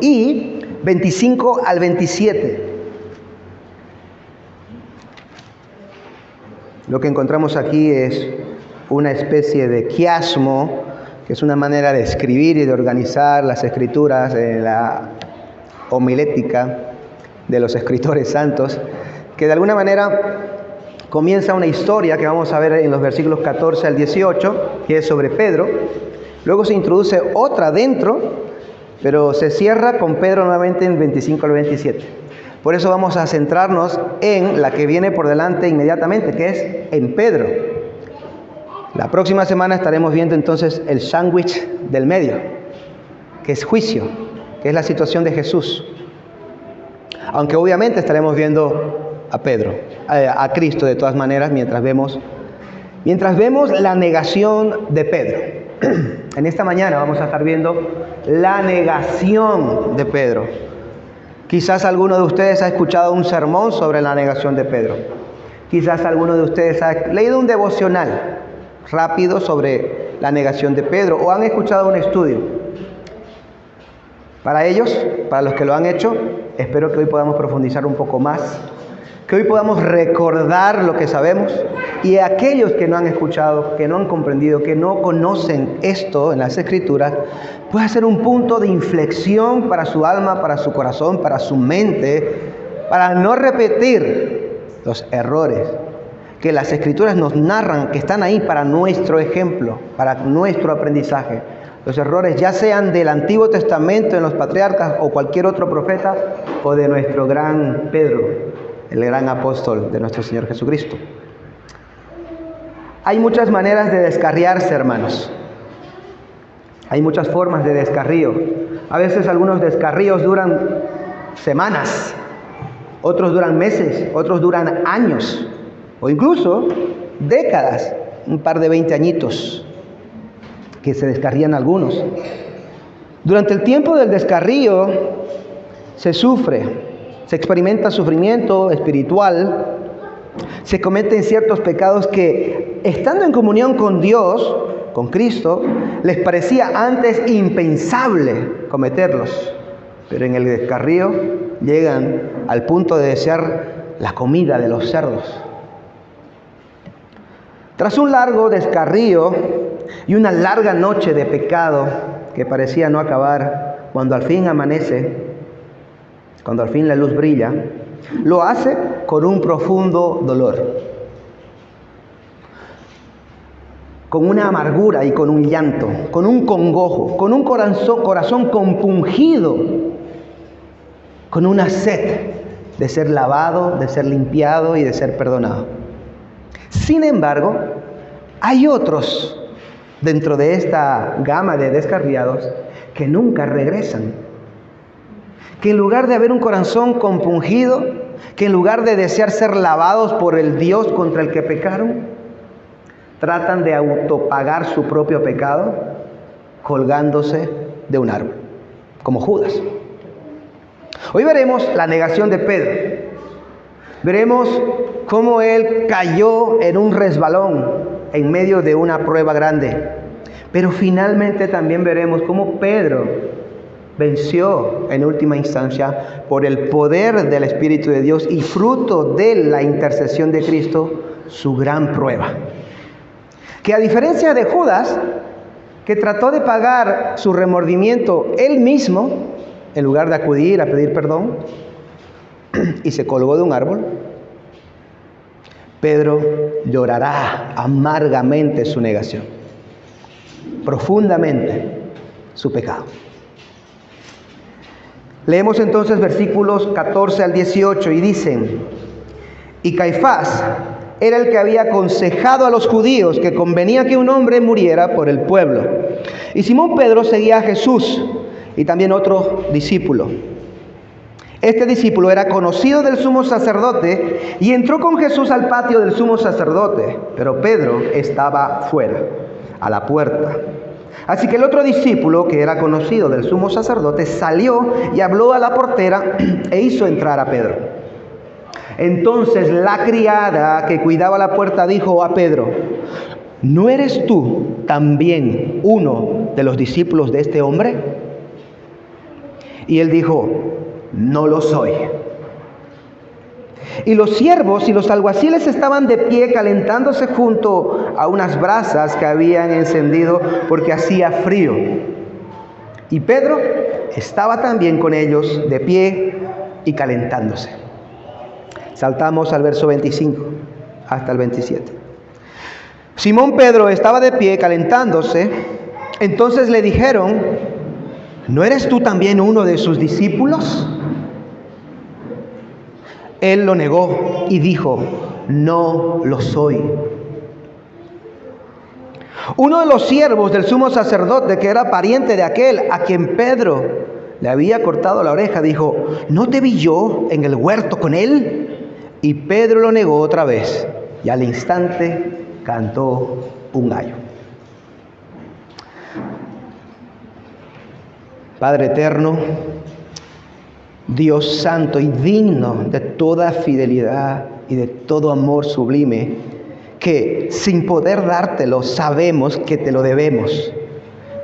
y 25 al 27. Lo que encontramos aquí es una especie de quiasmo, que es una manera de escribir y de organizar las escrituras en la homilética de los escritores santos, que de alguna manera comienza una historia que vamos a ver en los versículos 14 al 18, que es sobre Pedro. Luego se introduce otra dentro, pero se cierra con Pedro nuevamente en 25 al 27. Por eso vamos a centrarnos en la que viene por delante inmediatamente, que es en Pedro. La próxima semana estaremos viendo entonces el sándwich del medio, que es juicio, que es la situación de Jesús. Aunque obviamente estaremos viendo a Pedro, a Cristo de todas maneras, mientras vemos la negación de Pedro. En esta mañana vamos a estar viendo la negación de Pedro. Quizás alguno de ustedes ha escuchado un sermón sobre la negación de Pedro. Quizás alguno de ustedes ha leído un devocional rápido sobre la negación de Pedro o han escuchado un estudio. Para ellos, para los que lo han hecho, espero que hoy podamos profundizar un poco más, que hoy podamos recordar lo que sabemos, y aquellos que no han escuchado, que no han comprendido, que no conocen esto en las Escrituras, puede ser un punto de inflexión para su alma, para su corazón, para su mente, para no repetir los errores que las Escrituras nos narran, que están ahí para nuestro ejemplo, para nuestro aprendizaje. Los errores ya sean del Antiguo Testamento en los patriarcas o cualquier otro profeta, o de nuestro gran Pedro, el gran apóstol de nuestro Señor Jesucristo. Hay muchas maneras de descarriarse, hermanos. Hay muchas formas de descarrío. A veces algunos descarríos duran semanas, otros duran meses, otros duran años, o incluso décadas, un par de 20 añitos, que se descarrían algunos. Durante el tiempo del descarrío se sufre, se experimenta sufrimiento espiritual, se cometen ciertos pecados que, estando en comunión con Dios, con Cristo, les parecía antes impensable cometerlos. Pero en el descarrío llegan al punto de desear la comida de los cerdos. Tras un largo descarrío y una larga noche de pecado que parecía no acabar, cuando al fin amanece, cuando al fin la luz brilla, lo hace con un profundo dolor, con una amargura y con un llanto, con un congojo, con un corazón compungido, con una sed de ser lavado, de ser limpiado y de ser perdonado. Sin embargo, hay otros dentro de esta gama de descarriados que nunca regresan, que en lugar de haber un corazón compungido, que en lugar de desear ser lavados por el Dios contra el que pecaron, tratan de autopagar su propio pecado colgándose de un árbol, como Judas. Hoy veremos la negación de Pedro. Veremos cómo él cayó en un resbalón en medio de una prueba grande. Pero finalmente también veremos cómo Pedro venció en última instancia por el poder del Espíritu de Dios y fruto de la intercesión de Cristo, su gran prueba. Que a diferencia de Judas, que trató de pagar su remordimiento él mismo, en lugar de acudir a pedir perdón, y se colgó de un árbol, Pedro llorará amargamente su negación, profundamente su pecado. Leemos entonces versículos 14 al 18 y dicen: y Caifás era el que había aconsejado a los judíos que convenía que un hombre muriera por el pueblo. Y Simón Pedro seguía a Jesús y también otro discípulo. Este discípulo era conocido del sumo sacerdote y entró con Jesús al patio del sumo sacerdote, pero Pedro estaba fuera, a la puerta. Así que el otro discípulo, que era conocido del sumo sacerdote, salió y habló a la portera e hizo entrar a Pedro. Entonces la criada que cuidaba la puerta dijo a Pedro: ¿no eres tú también uno de los discípulos de este hombre? Y él dijo: no lo soy. Y los siervos y los alguaciles estaban de pie calentándose junto a unas brasas que habían encendido porque hacía frío. Y Pedro estaba también con ellos de pie y calentándose. Saltamos al verso 25 hasta el 27. Simón Pedro estaba de pie calentándose. Entonces le dijeron: ¿no eres tú también uno de sus discípulos? Él lo negó y dijo: no lo soy. Uno de los siervos del sumo sacerdote, que era pariente de aquel a quien Pedro le había cortado la oreja, dijo: ¿no te vi yo en el huerto con él? Y Pedro lo negó otra vez, y al instante cantó un gallo. Padre eterno, Dios santo y digno de toda fidelidad y de todo amor sublime, que sin poder dártelo sabemos que te lo debemos.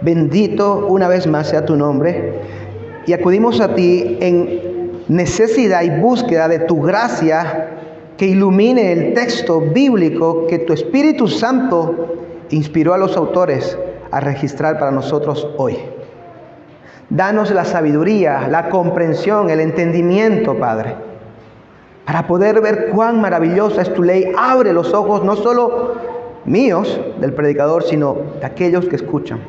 Bendito una vez más sea tu nombre, y acudimos a ti en necesidad y búsqueda de tu gracia que ilumine el texto bíblico que tu Espíritu Santo inspiró a los autores a registrar para nosotros hoy. Danos la sabiduría, la comprensión, el entendimiento, Padre, para poder ver cuán maravillosa es tu ley. Abre los ojos, no solo míos, del predicador, sino de aquellos que escuchan,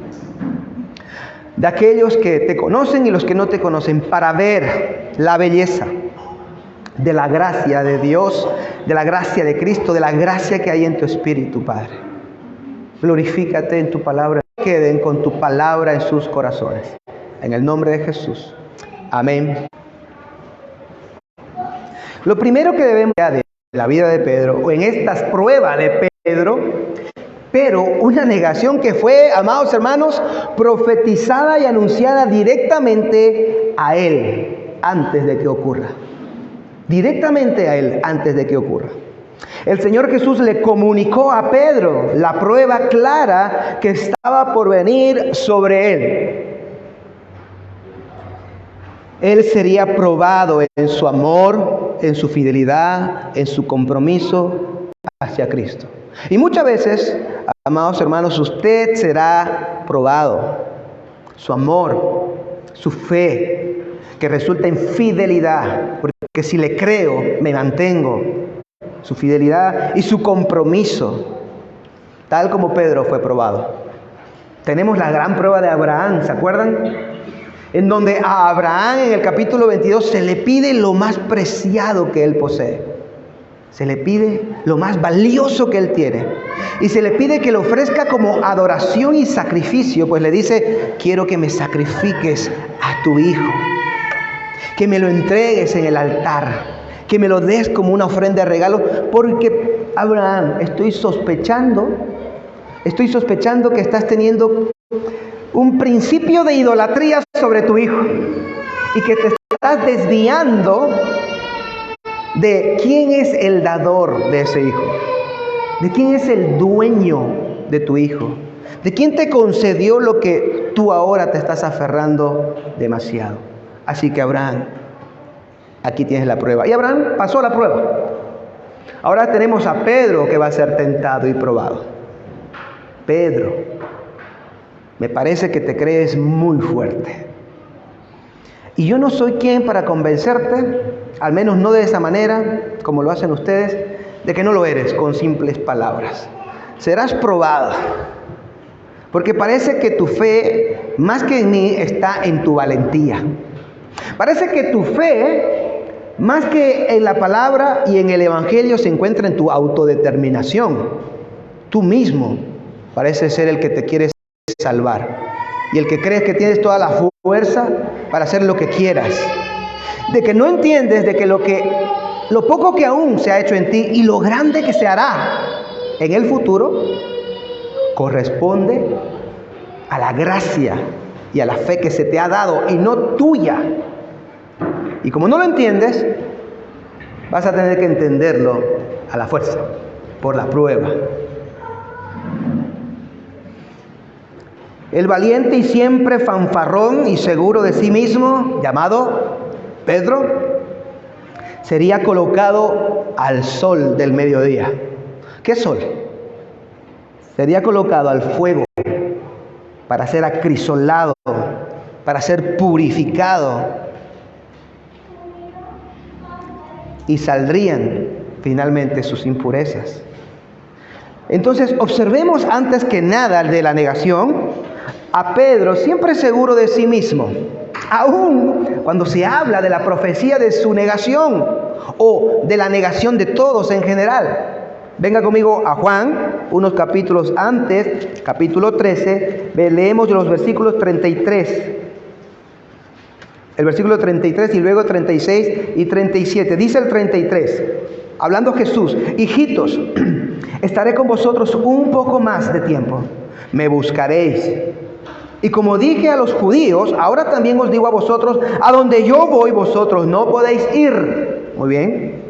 de aquellos que te conocen y los que no te conocen, para ver la belleza de la gracia de Dios, de la gracia de Cristo, de la gracia que hay en tu Espíritu, Padre. Glorifícate en tu palabra, queden con tu palabra en sus corazones. En el nombre de Jesús. Amén. Lo primero que debemos ver de la vida de Pedro, o en estas pruebas de Pedro, pero una negación que fue, amados hermanos, profetizada y anunciada directamente a él antes de que ocurra. Directamente a él antes de que ocurra. El Señor Jesús le comunicó a Pedro la prueba clara que estaba por venir sobre él. Él sería probado en su amor, en su fidelidad, en su compromiso hacia Cristo. Y muchas veces, amados hermanos, usted será probado. Su amor, su fe, que resulta en fidelidad. Porque si le creo, me mantengo. Su fidelidad y su compromiso, tal como Pedro fue probado. Tenemos la gran prueba de Abraham, ¿se acuerdan? En donde a Abraham en el capítulo 22 se le pide lo más preciado que él posee. Se le pide lo más valioso que él tiene. Y se le pide que lo ofrezca como adoración y sacrificio. Pues le dice: quiero que me sacrifiques a tu hijo. Que me lo entregues en el altar. Que me lo des como una ofrenda de regalo. Porque Abraham, estoy sospechando que estás teniendo un principio de idolatría sobre tu hijo y que te estás desviando de quién es el dador de ese hijo, de quién es el dueño de tu hijo, de quién te concedió lo que tú ahora te estás aferrando demasiado. Así que Abraham, aquí tienes la prueba. Y Abraham pasó la prueba. Ahora tenemos a Pedro que va a ser tentado y probado. Pedro, me parece que te crees muy fuerte. Y yo no soy quien para convencerte, al menos no de esa manera, como lo hacen ustedes, de que no lo eres con simples palabras. Serás probado. Porque parece que tu fe, más que en mí, está en tu valentía. Parece que tu fe, más que en la palabra y en el evangelio, se encuentra en tu autodeterminación. Tú mismo parece ser el que te quieres salvar y el que crees que tienes toda la fuerza para hacer lo que quieras, de que no entiendes de que lo poco que aún se ha hecho en ti y lo grande que se hará en el futuro corresponde a la gracia y a la fe que se te ha dado y no tuya. Y como no lo entiendes, vas a tener que entenderlo a la fuerza, por la prueba. El valiente y siempre fanfarrón y seguro de sí mismo, llamado Pedro, sería colocado al sol del mediodía. ¿Qué sol? Sería colocado al fuego para ser acrisolado, para ser purificado. Y saldrían finalmente sus impurezas. Entonces, observemos antes que nada de la negación a Pedro, siempre seguro de sí mismo, aún cuando se habla de la profecía de su negación o de la negación de todos en general. Venga conmigo a Juan, unos capítulos antes, capítulo 13, leemos los versículos 33. El versículo 33 y luego 36 y 37. Dice el 33, hablando Jesús: hijitos, estaré con vosotros un poco más de tiempo. Me buscaréis. Y como dije a los judíos, ahora también os digo a vosotros: a donde yo voy, vosotros no podéis ir. Muy bien.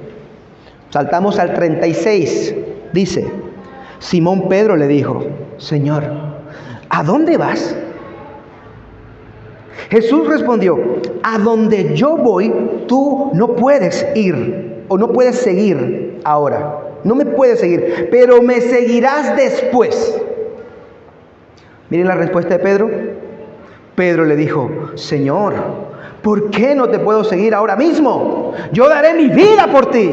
Saltamos al 36. Dice: Simón Pedro le dijo: Señor, ¿a dónde vas? Jesús respondió: a donde yo voy, tú no puedes ir o no puedes seguir ahora. No me puedes seguir, pero me seguirás después. Miren la respuesta de Pedro. Pedro le dijo: Señor, ¿por qué no te puedo seguir ahora mismo? Yo daré mi vida por ti,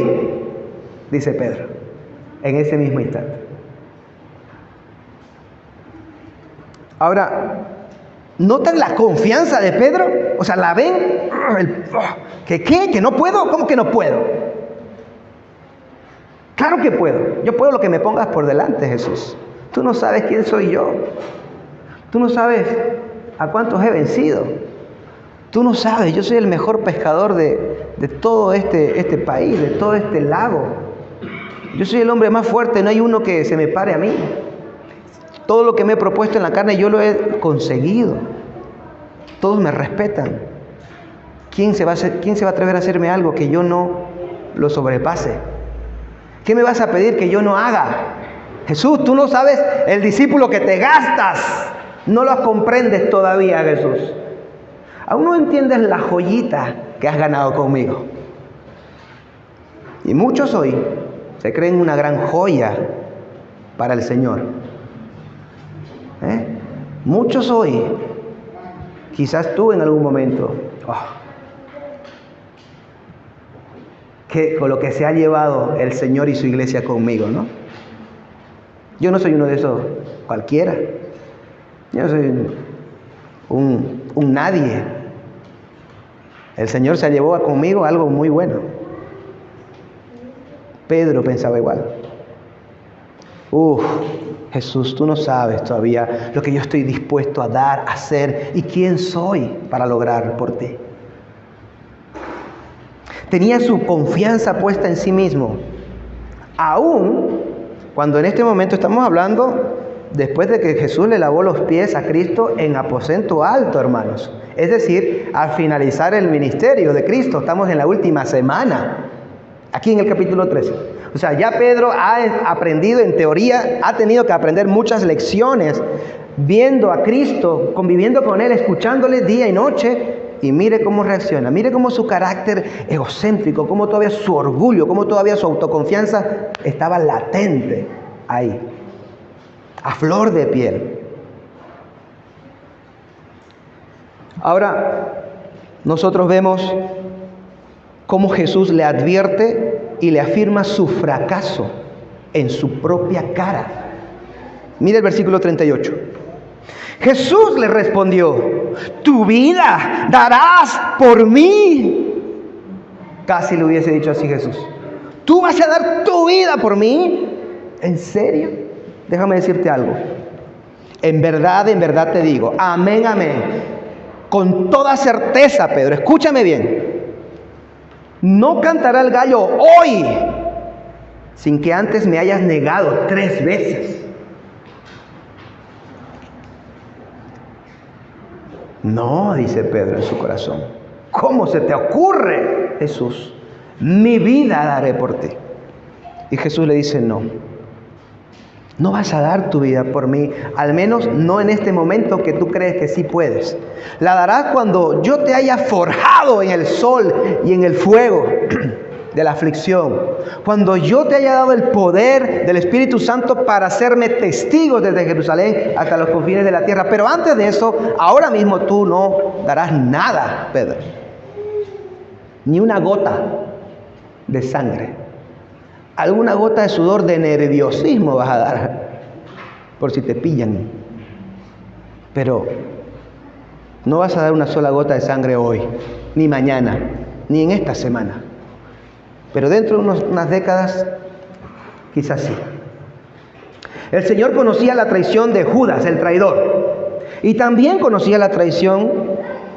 dice Pedro, en ese mismo instante. Ahora, ¿notan la confianza de Pedro? O sea, ¿la ven? ¿Que no puedo? ¿Cómo que no puedo? Claro que puedo. Yo puedo lo que me pongas por delante, Jesús. Tú no sabes quién soy yo. Tú no sabes a cuántos he vencido. Tú no sabes, yo soy el mejor pescador de todo este país, de todo este lago. Yo soy el hombre más fuerte, no hay uno que se me pare a mí. Todo lo que me he propuesto en la carne yo lo he conseguido. Todos me respetan. ¿Quién se va a atrever a hacerme algo que yo no lo sobrepase? ¿Qué me vas a pedir que yo no haga? Jesús, tú no sabes el discípulo que te gastas. No lo comprendes todavía, Jesús. Aún no entiendes la joyita que has ganado conmigo. Y muchos hoy se creen una gran joya para el Señor. Muchos hoy, quizás tú en algún momento, que con lo que se ha llevado el Señor y su iglesia conmigo, ¿no? Yo no soy uno de esos cualquiera. Yo soy un nadie. El Señor se llevó conmigo algo muy bueno. Pedro pensaba igual. Jesús, tú no sabes todavía lo que yo estoy dispuesto a dar, a hacer y quién soy para lograr por ti. Tenía su confianza puesta en sí mismo. Aún cuando en este momento estamos hablando después de que Jesús le lavó los pies a Cristo en aposento alto, hermanos. Es decir, al finalizar el ministerio de Cristo, estamos en la última semana, aquí en el capítulo 13. O sea, ya Pedro ha aprendido, en teoría, ha tenido que aprender muchas lecciones, viendo a Cristo, conviviendo con Él, escuchándole día y noche, y mire cómo reacciona, mire cómo su carácter egocéntrico, cómo todavía su orgullo, cómo todavía su autoconfianza estaba latente ahí, a flor de piel. Ahora, nosotros vemos cómo Jesús le advierte y le afirma su fracaso en su propia cara. Mire el versículo 38. Jesús le respondió: tu vida darás por mí. Casi le hubiese dicho así Jesús. ¿Tú vas a dar tu vida por mí? ¿En serio? Déjame decirte algo. En verdad te digo, amén, amén. Con toda certeza, Pedro, escúchame bien. No cantará el gallo hoy sin que antes me hayas negado 3 veces. No, dice Pedro en su corazón. ¿Cómo se te ocurre, Jesús? Mi vida daré por ti. Y Jesús le dice: no. No vas a dar tu vida por mí, al menos no en este momento que tú crees que sí puedes. La darás cuando yo te haya forjado en el sol y en el fuego de la aflicción. Cuando yo te haya dado el poder del Espíritu Santo para hacerme testigo desde Jerusalén hasta los confines de la tierra. Pero antes de eso, ahora mismo tú no darás nada, Pedro. Ni una gota de sangre. Alguna gota de sudor de nerviosismo vas a dar, por si te pillan. Pero no vas a dar una sola gota de sangre hoy, ni mañana, ni en esta semana. Pero dentro de unas décadas, quizás sí. El Señor conocía la traición de Judas, el traidor. Y también conocía la traición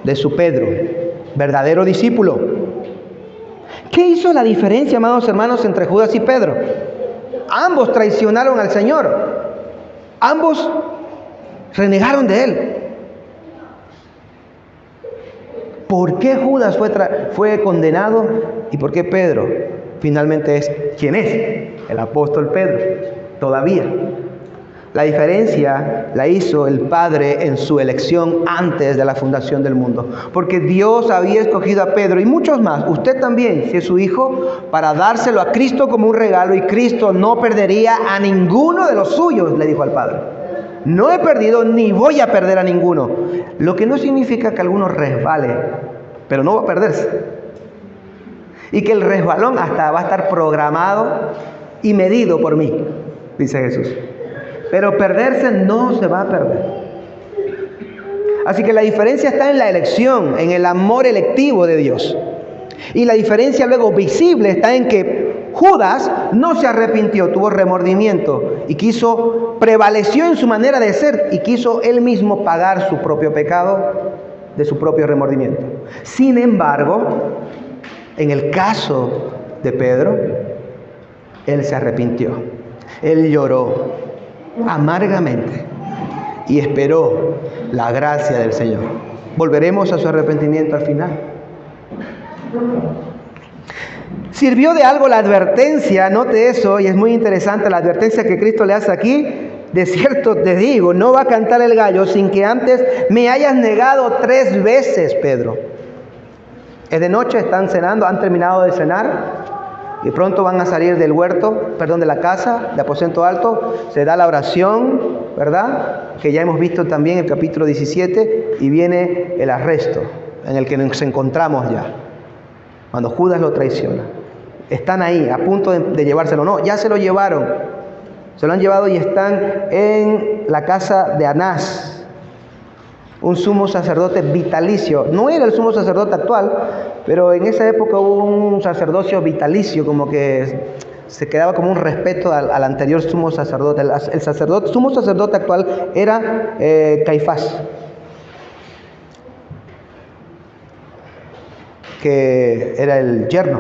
de su Pedro, verdadero discípulo. ¿Qué hizo la diferencia, amados hermanos, entre Judas y Pedro? Ambos traicionaron al Señor. Ambos renegaron de Él. ¿Por qué Judas fue condenado y por qué Pedro finalmente es quien es? El apóstol Pedro, todavía. La diferencia la hizo el Padre en su elección antes de la fundación del mundo. Porque Dios había escogido a Pedro y muchos más, usted también, si es su hijo, para dárselo a Cristo como un regalo. Y Cristo no perdería a ninguno de los suyos, le dijo al Padre. No he perdido ni voy a perder a ninguno. Lo que no significa que alguno resbale, pero no va a perderse. Y que el resbalón hasta va a estar programado y medido por mí, dice Jesús. Pero perderse no se va a perder. Así que la diferencia está en la elección, en el amor electivo de Dios. Y la diferencia luego visible está en que Judas no se arrepintió, tuvo remordimiento y prevaleció en su manera de ser y quiso él mismo pagar su propio pecado de su propio remordimiento. Sin embargo, en el caso de Pedro, él se arrepintió. Él lloró amargamente y esperó la gracia del Señor. Volveremos a su arrepentimiento al final. Sirvió de algo la advertencia, note eso, y es muy interesante la advertencia que Cristo le hace aquí. De cierto te digo, no va a cantar el gallo sin que antes me hayas negado 3 veces, Pedro. Es de noche, están cenando, han terminado de cenar. Y pronto van a salir del de la casa, de aposento alto. Se da la oración, ¿verdad? Que ya hemos visto también en el capítulo 17. Y viene el arresto, en el que nos encontramos ya. Cuando Judas lo traiciona. Están ahí, a punto de llevárselo. No, ya se lo llevaron. Se lo han llevado y están en la casa de Anás, un sumo sacerdote vitalicio. No era el sumo sacerdote actual, pero en esa época hubo un sacerdocio vitalicio, como que se quedaba como un respeto al anterior sumo sacerdote. El sumo sacerdote actual era Caifás, que era el yerno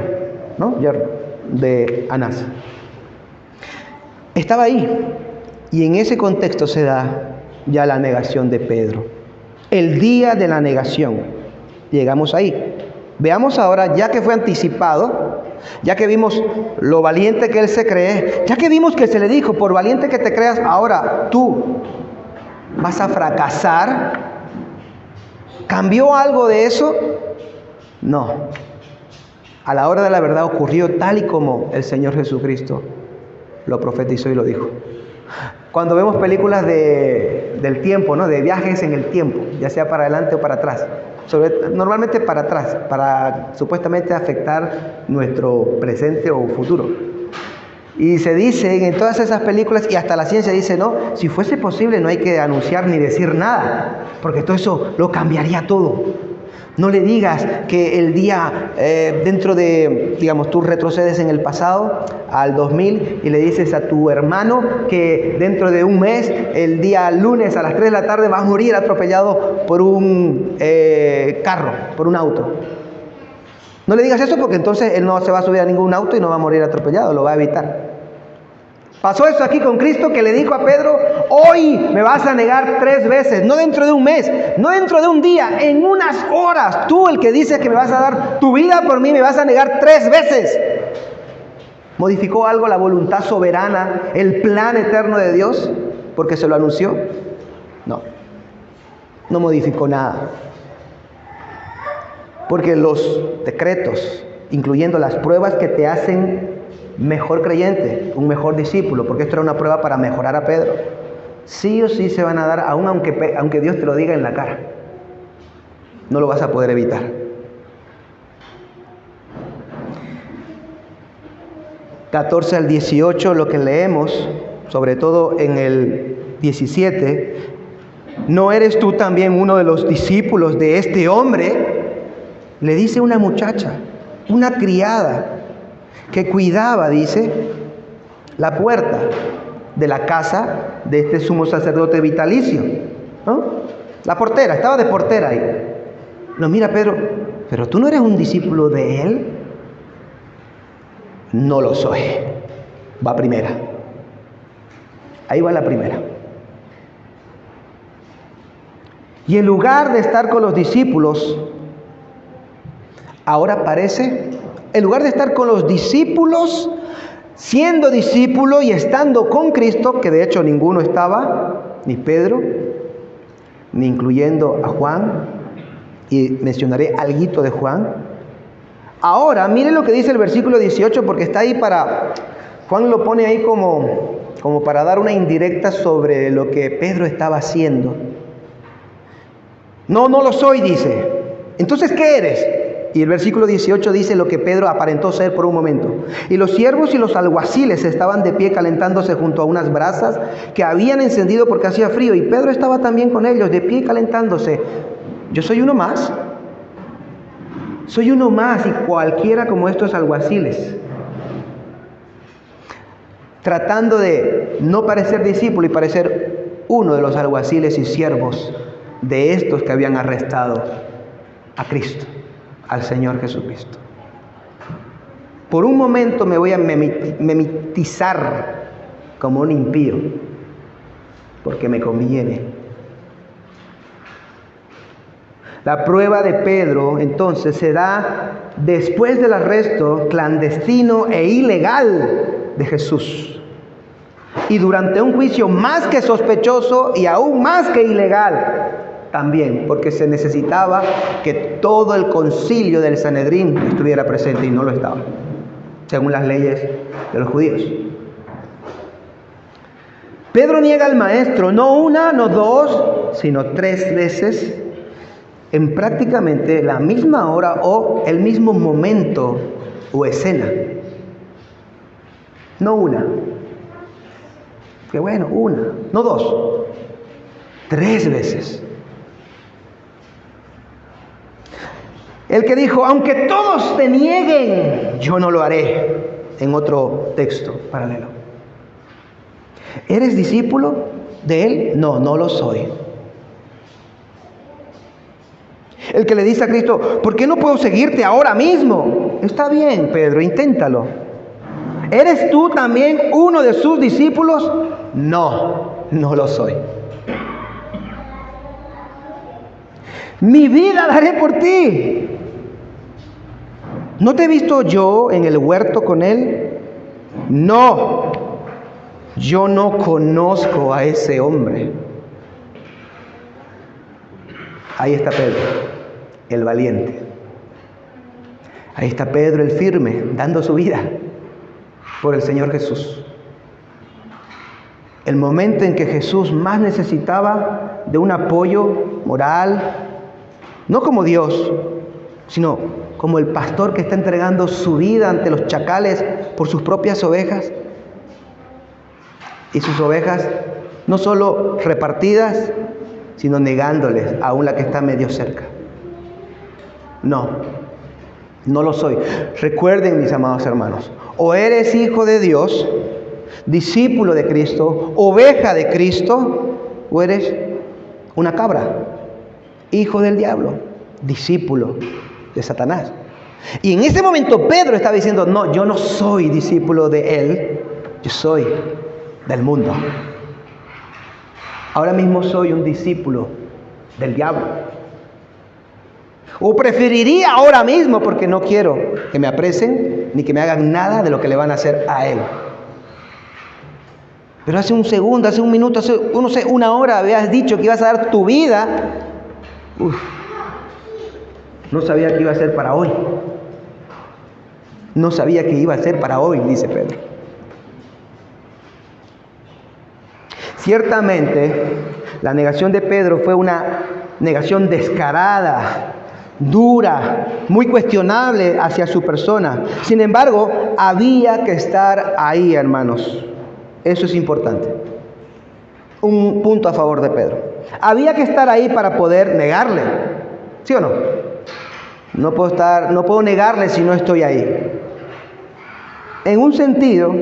de Anás. Estaba ahí, y en ese contexto se da ya la negación de Pedro. El día de la negación. Llegamos ahí. Veamos ahora, ya que fue anticipado, ya que vimos lo valiente que él se cree, ya que vimos que se le dijo, por valiente que te creas, ahora tú vas a fracasar. ¿Cambió algo de eso? No. A la hora de la verdad ocurrió tal y como el Señor Jesucristo lo profetizó y lo dijo. Cuando vemos películas del tiempo, ¿no? De viajes en el tiempo, ya sea para adelante o para atrás, normalmente para atrás, para supuestamente afectar nuestro presente o futuro. Y se dice en todas esas películas, y hasta la ciencia dice, no, si fuese posible no hay que anunciar ni decir nada, porque todo eso lo cambiaría todo. No le digas que el día, dentro de, digamos, tú retrocedes en el pasado, al 2000, y le dices a tu hermano que dentro de un mes, el día lunes a las 3 de la tarde, vas a morir atropellado por un carro, por un auto. No le digas eso porque entonces él no se va a subir a ningún auto y no va a morir atropellado, lo va a evitar. Pasó eso aquí con Cristo, que le dijo a Pedro, hoy me vas a negar 3 veces, no dentro de un mes, no dentro de un día, en unas horas. Tú, el que dices que me vas a dar tu vida por mí, me vas a negar 3 veces. ¿Modificó algo la voluntad soberana, el plan eterno de Dios porque se lo anunció? No, no modificó nada. Porque los decretos, incluyendo las pruebas que te hacen mejor creyente, un mejor discípulo, porque esto era una prueba para mejorar a Pedro, sí o sí se van a dar, aunque Dios te lo diga en la cara. No lo vas a poder evitar. (14 al 18) lo que leemos, sobre todo en el 17, ¿no eres tú también uno de los discípulos de este hombre? Le dice una muchacha, una criada, que cuidaba, dice, la puerta de la casa de este sumo sacerdote vitalicio, ¿no? La portera, estaba de portera ahí. Lo mira Pedro, ¿pero tú no eres un discípulo de él? No lo soy. Va primera. Ahí va la primera. Y en lugar de estar con los discípulos, ahora parece, en lugar de estar con los discípulos, siendo discípulo y estando con Cristo, que de hecho ninguno estaba, ni Pedro, ni incluyendo a Juan, y mencionaré alguito de Juan. Ahora, miren lo que dice el versículo 18, porque está ahí para, Juan lo pone ahí como para dar una indirecta sobre lo que Pedro estaba haciendo. No, no lo soy, dice. Entonces, ¿qué eres? Y el versículo 18 dice lo que Pedro aparentó ser por un momento. Y los siervos y los alguaciles estaban de pie calentándose junto a unas brasas que habían encendido porque hacía frío. Y Pedro estaba también con ellos, de pie calentándose. Yo soy uno más. Soy uno más y cualquiera como estos alguaciles. Tratando de no parecer discípulo y parecer uno de los alguaciles y siervos de estos que habían arrestado a Cristo, al Señor Jesucristo. Por un momento me voy a memitizar como un impío, porque me conviene. La prueba de Pedro entonces se da después del arresto clandestino e ilegal de Jesús. Y durante un juicio más que sospechoso y aún más que ilegal también, porque se necesitaba que todo el concilio del Sanedrín estuviera presente y no lo estaba, según las leyes de los judíos. Pedro niega al maestro no una, no dos, sino 3 veces en prácticamente la misma hora o el mismo momento o escena. No una. Que bueno, una, no 2. 3 veces. El que dijo, aunque todos te nieguen, yo no lo haré. En otro texto paralelo. ¿Eres discípulo de él? No, no lo soy. El que le dice a Cristo, ¿por qué no puedo seguirte ahora mismo? Está bien, Pedro, inténtalo. ¿Eres tú también uno de sus discípulos? No, no lo soy. Mi vida daré por ti. ¿No te he visto yo en el huerto con él? No, yo no conozco a ese hombre. Ahí está Pedro, el valiente. Ahí está Pedro, el firme, dando su vida por el Señor Jesús. El momento en que Jesús más necesitaba de un apoyo moral, no como Dios, sino como el pastor que está entregando su vida ante los chacales por sus propias ovejas. Y sus ovejas no solo repartidas, sino negándoles aún la que está medio cerca. No, no lo soy. Recuerden, mis amados hermanos, o eres hijo de Dios, discípulo de Cristo, oveja de Cristo, o eres una cabra, hijo del diablo, discípulo de Satanás. Y en ese momento Pedro estaba diciendo, no, yo no soy discípulo de él, yo soy del mundo. Ahora mismo soy un discípulo del diablo. O preferiría ahora mismo porque no quiero que me apresen ni que me hagan nada de lo que le van a hacer a él. Pero hace un segundo, hace un minuto, hace una hora habías dicho que ibas a dar tu vida. No sabía que iba a ser para hoy. No sabía que iba a ser para hoy, dice Pedro. Ciertamente, la negación de Pedro fue una negación descarada, dura, muy cuestionable hacia su persona. Sin embargo, había que estar ahí, hermanos. Eso es importante. Un punto a favor de Pedro. Había que estar ahí para poder negarle. ¿Sí o no? No puedo negarle si no estoy ahí. En un sentido,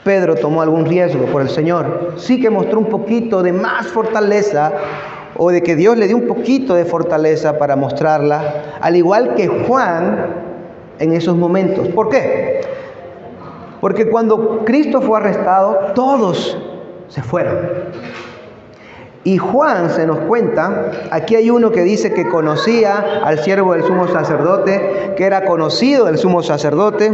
Pedro tomó algún riesgo por el Señor. Sí que mostró un poquito de más fortaleza, o de que Dios le dio un poquito de fortaleza para mostrarla, al igual que Juan en esos momentos. ¿Por qué? Porque cuando Cristo fue arrestado, todos se fueron. Y Juan se nos cuenta, aquí hay uno que dice que conocía al siervo del sumo sacerdote, que era conocido del sumo sacerdote,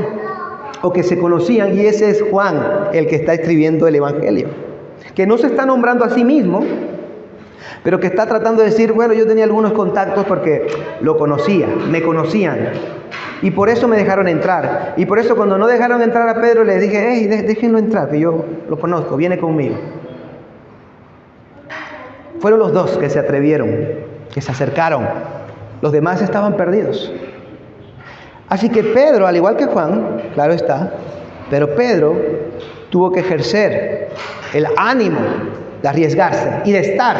o que se conocían, y ese es Juan, el que está escribiendo el Evangelio. Que no se está nombrando a sí mismo, pero que está tratando de decir, bueno, yo tenía algunos contactos porque lo conocía, me conocían. Y por eso me dejaron entrar. Y por eso cuando no dejaron entrar a Pedro, le dije, hey, déjenlo entrar, que yo lo conozco, viene conmigo. Fueron los dos que se atrevieron, que se acercaron. Los demás estaban perdidos. Así que Pedro, al igual que Juan, claro está, pero Pedro tuvo que ejercer el ánimo de arriesgarse y de estar.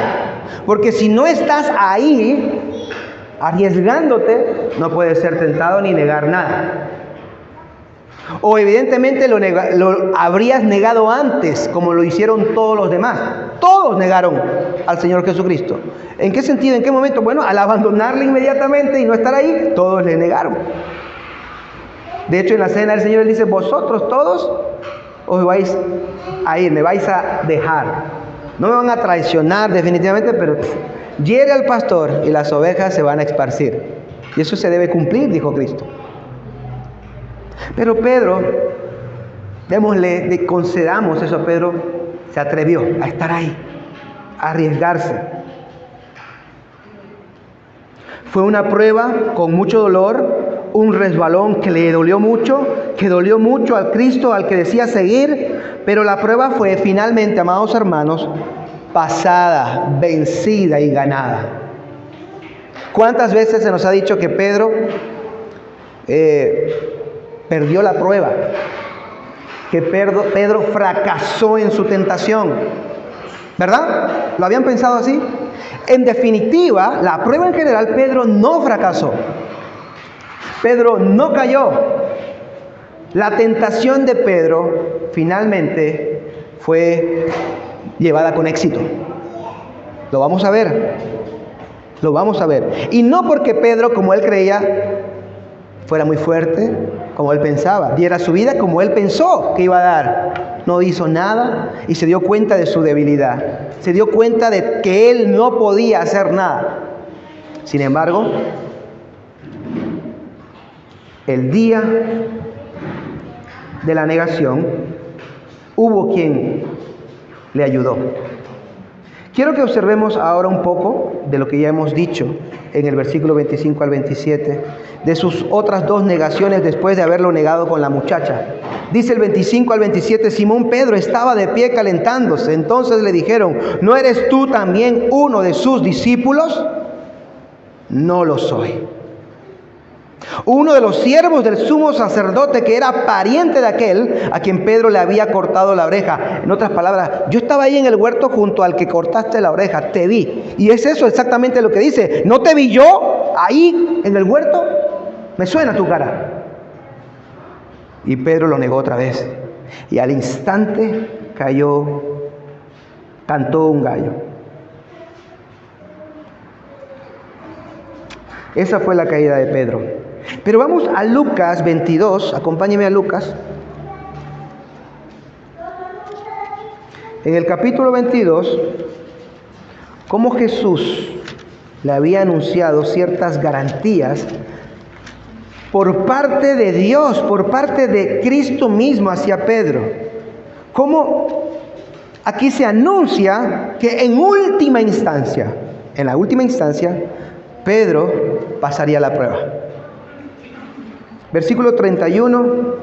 Porque si no estás ahí, arriesgándote, no puedes ser tentado ni negar nada. O evidentemente lo habrías negado antes, como lo hicieron todos los demás. Todos negaron al Señor Jesucristo. ¿En qué sentido? ¿En qué momento? Bueno, al abandonarle inmediatamente y no estar ahí, todos le negaron. De hecho, en la cena del Señor Él dice, vosotros todos os vais a ir, me vais a dejar. No me van a traicionar definitivamente, pero hiere al pastor y las ovejas se van a esparcir. Y eso se debe cumplir, dijo Cristo. Pero Pedro, concedamos eso a Pedro, se atrevió a estar ahí, a arriesgarse. Fue una prueba con mucho dolor, un resbalón que le dolió mucho, que dolió mucho al Cristo al que decía seguir, pero la prueba fue finalmente, amados hermanos, pasada, vencida y ganada. ¿Cuántas veces se nos ha dicho que Pedro perdió la prueba? Que Pedro fracasó en su tentación, ¿verdad? ¿Lo habían pensado así? En definitiva, la prueba en general, Pedro no fracasó. Pedro no cayó. La tentación de Pedro finalmente fue llevada con éxito. Lo vamos a ver. Lo vamos a ver. Y no porque Pedro, como él creía, fuera muy fuerte, como él pensaba, diera su vida como él pensó que iba a dar. No hizo nada y se dio cuenta de su debilidad. Se dio cuenta de que él no podía hacer nada. Sin embargo, el día de la negación, hubo quien le ayudó. Quiero que observemos ahora un poco de lo que ya hemos dicho en el versículo 25 al 27, de sus otras dos negaciones después de haberlo negado con la muchacha. Dice el 25 al 27, Simón Pedro estaba de pie calentándose. Entonces le dijeron, ¿no eres tú también uno de sus discípulos? No lo soy. Uno de los siervos del sumo sacerdote, que era pariente de aquel a quien Pedro le había cortado la oreja. En otras palabras, yo estaba ahí en el huerto junto al que cortaste la oreja, te vi. Y es eso exactamente lo que dice. ¿No te vi yo ahí en el huerto? Me suena tu cara. Y Pedro lo negó otra vez. Y al instante cantó un gallo. Esa fue la caída de Pedro. Pero vamos a Lucas 22, acompáñeme a Lucas. En el capítulo 22, cómo Jesús le había anunciado ciertas garantías por parte de Dios, por parte de Cristo mismo hacia Pedro. Como aquí se anuncia que en la última instancia, Pedro pasaría la prueba. Versículo 31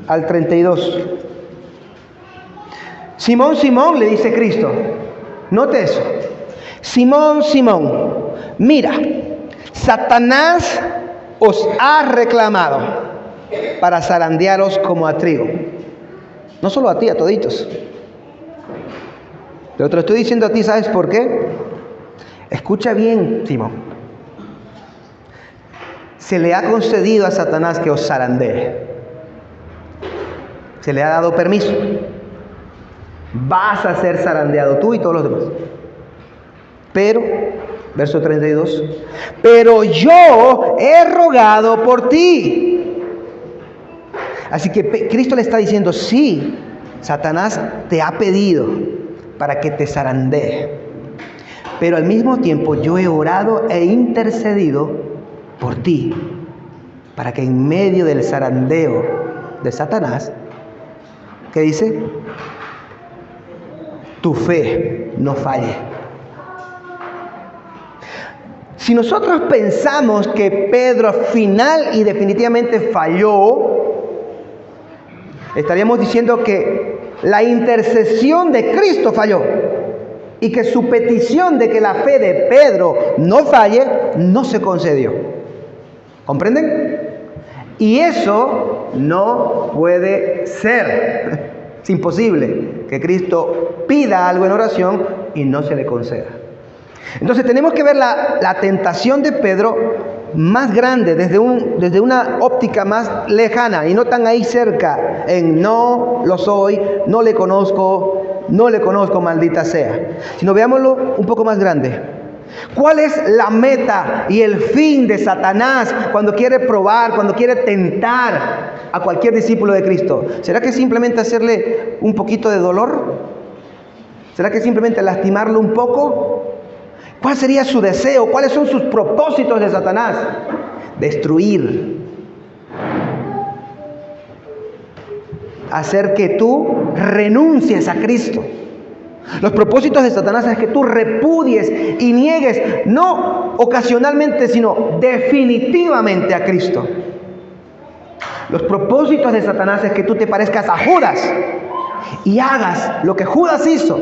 al 32. Simón, Simón, le dice Cristo. Note eso. Simón, Simón, mira, Satanás os ha reclamado para zarandearos como a trigo. No solo a ti, a toditos. Pero te lo estoy diciendo a ti, ¿sabes por qué? Escucha bien, Simón. Se le ha concedido a Satanás que os zarandee. Se le ha dado permiso. Vas a ser zarandeado tú y todos los demás. Pero, verso 32, pero yo he rogado por ti. Así que Cristo le está diciendo, sí, Satanás te ha pedido para que te zarandee. Pero al mismo tiempo yo he orado e intercedido por ti, para que en medio del zarandeo de Satanás, ¿qué dice? Tu fe no falle. Si nosotros pensamos que Pedro final y definitivamente falló, estaríamos diciendo que la intercesión de Cristo falló y que su petición de que la fe de Pedro no falle no se concedió. ¿Comprenden? Y eso no puede ser. Es imposible que Cristo pida algo en oración y no se le conceda. Entonces tenemos que ver la tentación de Pedro más grande, desde una óptica más lejana y no tan ahí cerca, en no lo soy, no le conozco, maldita sea. Sino veámoslo un poco más grande. ¿Cuál es la meta y el fin de Satanás cuando quiere probar, cuando quiere tentar a cualquier discípulo de Cristo? ¿Será que simplemente hacerle un poquito de dolor? ¿Será que simplemente lastimarlo un poco? ¿Cuál sería su deseo? ¿Cuáles son sus propósitos de Satanás? Destruir. Hacer que tú renuncies a Cristo. Los propósitos de Satanás es que tú repudies y niegues, no ocasionalmente, sino definitivamente a Cristo. Los propósitos de Satanás es que tú te parezcas a Judas y hagas lo que Judas hizo,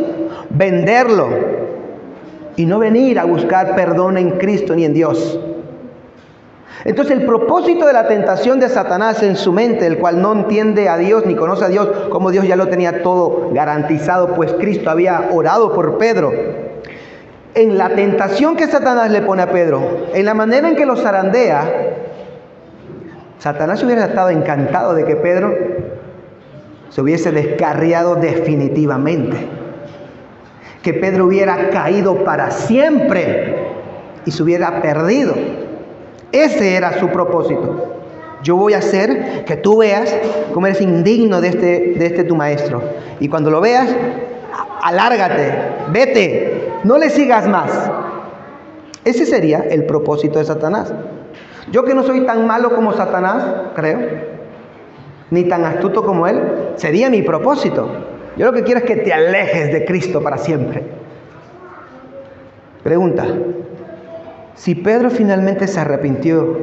venderlo y no venir a buscar perdón en Cristo ni en Dios. Entonces el propósito de la tentación de Satanás en su mente, el cual no entiende a Dios ni conoce a Dios, como Dios ya lo tenía todo garantizado, pues Cristo había orado por Pedro. En la tentación que Satanás le pone a Pedro, en la manera en que lo zarandea, Satanás hubiera estado encantado de que Pedro se hubiese descarriado definitivamente, que Pedro hubiera caído para siempre y se hubiera perdido. Ese era su propósito. Yo voy a hacer que tú veas cómo eres indigno de este tu maestro. Y cuando lo veas, alárgate, vete, no le sigas más. Ese sería el propósito de Satanás. Yo que no soy tan malo como Satanás, creo, ni tan astuto como él, sería mi propósito. Yo lo que quiero es que te alejes de Cristo para siempre. Pregunta. Si Pedro finalmente se arrepintió,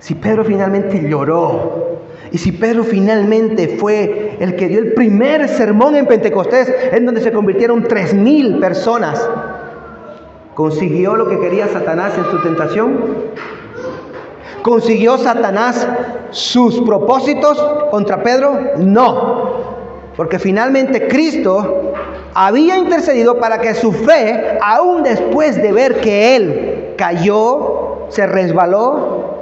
si Pedro finalmente lloró, y si Pedro finalmente fue el que dio el primer sermón en Pentecostés, en donde se convirtieron 3,000 personas, ¿consiguió lo que quería Satanás en su tentación? ¿Consiguió Satanás sus propósitos contra Pedro? No, porque finalmente Cristo había intercedido para que su fe, aún después de ver que él cayó, se resbaló,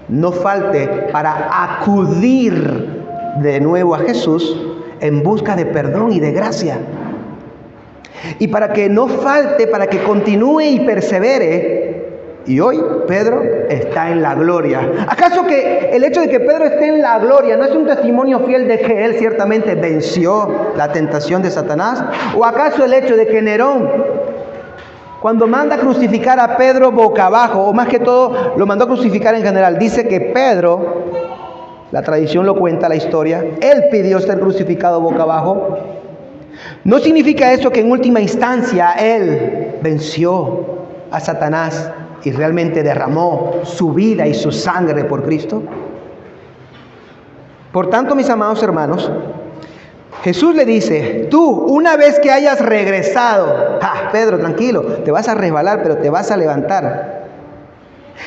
no falte para acudir de nuevo a Jesús en busca de perdón y de gracia. Y para que no falte, para que continúe y persevere. Y hoy Pedro está en la gloria. ¿Acaso que el hecho de que Pedro esté en la gloria no es un testimonio fiel de que él ciertamente venció la tentación de Satanás? ¿O acaso el hecho de que Nerón Cuando manda a crucificar a Pedro boca abajo, o más que todo, lo mandó a crucificar en general, dice que Pedro, la tradición lo cuenta, la historia, él pidió ser crucificado boca abajo. No significa eso que en última instancia él venció a Satanás y realmente derramó su vida y su sangre por Cristo. Por tanto, mis amados hermanos, Jesús le dice, tú, una vez que hayas regresado, Pedro, tranquilo, te vas a resbalar, pero te vas a levantar.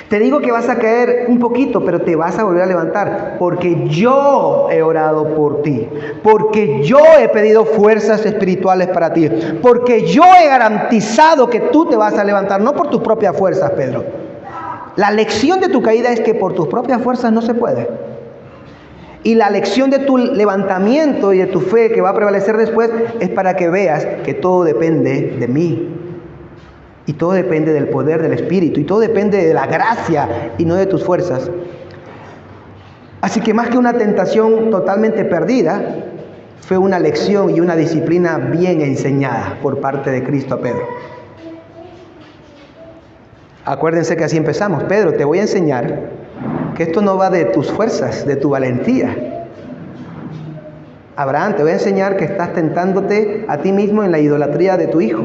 Te digo que vas a caer un poquito, pero te vas a volver a levantar, porque yo he orado por ti, porque yo he pedido fuerzas espirituales para ti, porque yo he garantizado que tú te vas a levantar, no por tus propias fuerzas, Pedro. La lección de tu caída es que por tus propias fuerzas no se puede. Y la lección de tu levantamiento y de tu fe que va a prevalecer después es para que veas que todo depende de mí. Y todo depende del poder del Espíritu. Y todo depende de la gracia y no de tus fuerzas. Así que más que una tentación totalmente perdida, fue una lección y una disciplina bien enseñada por parte de Cristo a Pedro. Acuérdense que así empezamos. Pedro, te voy a enseñar que esto no va de tus fuerzas, de tu valentía. Abraham, te voy a enseñar que estás tentándote a ti mismo en la idolatría de tu hijo.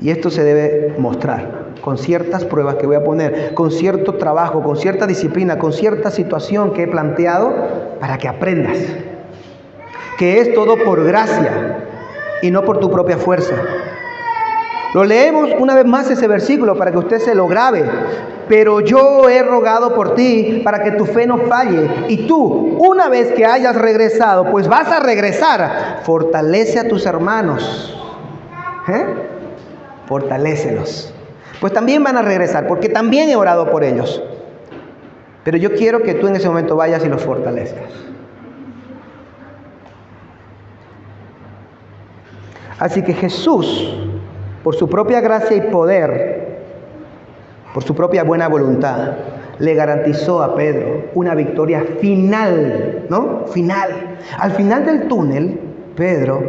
Y esto se debe mostrar con ciertas pruebas que voy a poner, con cierto trabajo, con cierta disciplina, con cierta situación que he planteado para que aprendas. Que es todo por gracia y no por tu propia fuerza. Lo leemos una vez más ese versículo para que usted se lo grabe. Pero yo he rogado por ti para que tu fe no falle. Y tú, una vez que hayas regresado, pues vas a regresar, fortalece a tus hermanos. Fortalécelos. Pues también van a regresar, porque también he orado por ellos. Pero yo quiero que tú en ese momento vayas y los fortalezcas. Así que Jesús, por su propia gracia y poder, por su propia buena voluntad, le garantizó a Pedro una victoria final, ¿no? Final. Al final del túnel, Pedro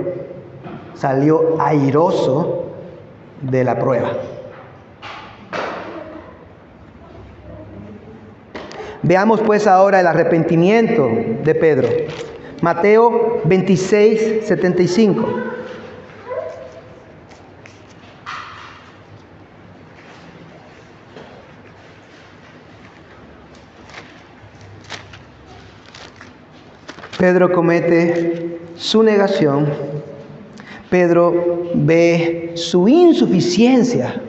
salió airoso de la prueba. Veamos pues ahora el arrepentimiento de Pedro. Mateo 26, 75. Pedro comete su negación. Pedro ve su insuficiencia.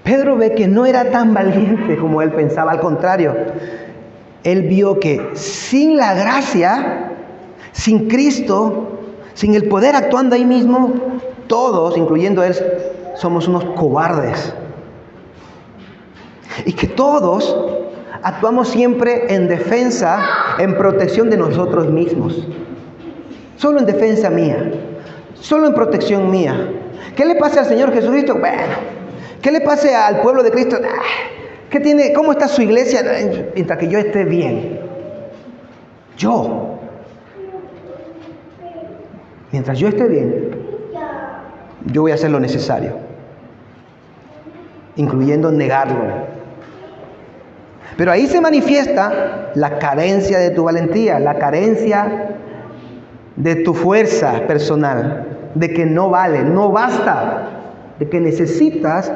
Pedro ve que no era tan valiente como él pensaba. Al contrario, él vio que sin la gracia, sin Cristo, sin el poder actuando ahí mismo, todos, incluyendo él, somos unos cobardes. Y que todos actuamos siempre en defensa, en protección de nosotros mismos. Solo en defensa mía. Solo en protección mía. ¿Qué le pasa al Señor Jesucristo? Bueno. ¿Qué le pasa al pueblo de Cristo? ¿Qué tiene? ¿Cómo está su iglesia? Mientras que yo esté bien. Mientras yo esté bien, yo voy a hacer lo necesario. Incluyendo negarlo. Pero ahí se manifiesta la carencia de tu valentía, la carencia de tu fuerza personal, de que no vale, no basta, de que necesitas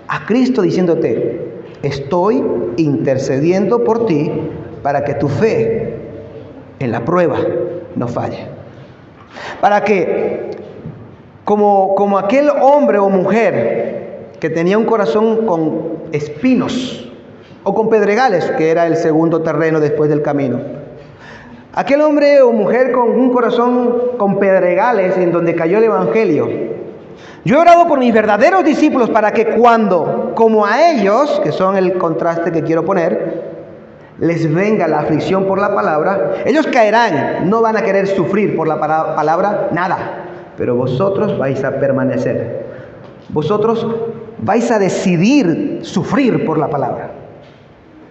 a Cristo diciéndote, estoy intercediendo por ti para que tu fe en la prueba no falle. Para que, como aquel hombre o mujer que tenía un corazón con espinos, o con pedregales, que era el segundo terreno después del camino. Aquel hombre o mujer con un corazón con pedregales en donde cayó el Evangelio. Yo he orado por mis verdaderos discípulos para que cuando, como a ellos, que son el contraste que quiero poner, les venga la aflicción por la palabra, ellos caerán, no van a querer sufrir por la palabra, nada. Pero vosotros vais a permanecer. Vosotros vais a decidir sufrir por la palabra.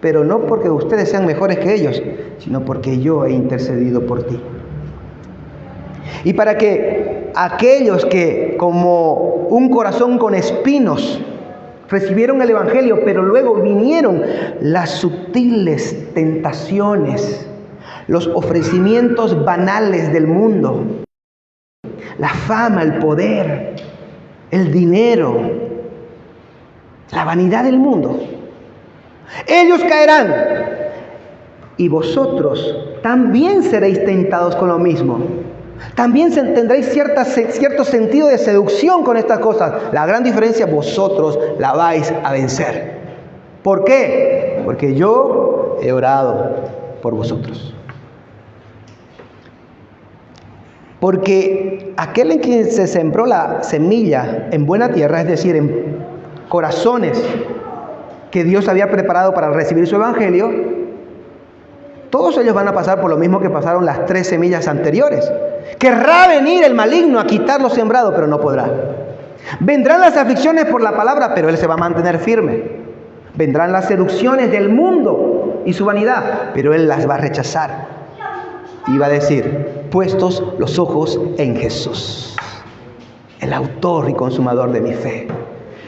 Pero no porque ustedes sean mejores que ellos, sino porque yo he intercedido por ti. Y para que aquellos que como un corazón con espinos recibieron el Evangelio, pero luego vinieron las sutiles tentaciones, los ofrecimientos banales del mundo, la fama, el poder, el dinero, la vanidad del mundo. Ellos caerán y vosotros también seréis tentados con lo mismo. También tendréis cierto sentido de seducción con estas cosas. La gran diferencia, vosotros la vais a vencer. ¿Por qué? Porque yo he orado por vosotros. Porque aquel en quien se sembró la semilla en buena tierra, es decir, en corazones que Dios había preparado para recibir su evangelio, todos ellos van a pasar por lo mismo que pasaron las 3 semillas anteriores. Querrá venir el maligno a quitar lo sembrado, pero no podrá. Vendrán las aflicciones por la palabra, pero él se va a mantener firme. Vendrán las seducciones del mundo y su vanidad, pero él las va a rechazar. Y va a decir, puestos los ojos en Jesús, el autor y consumador de mi fe,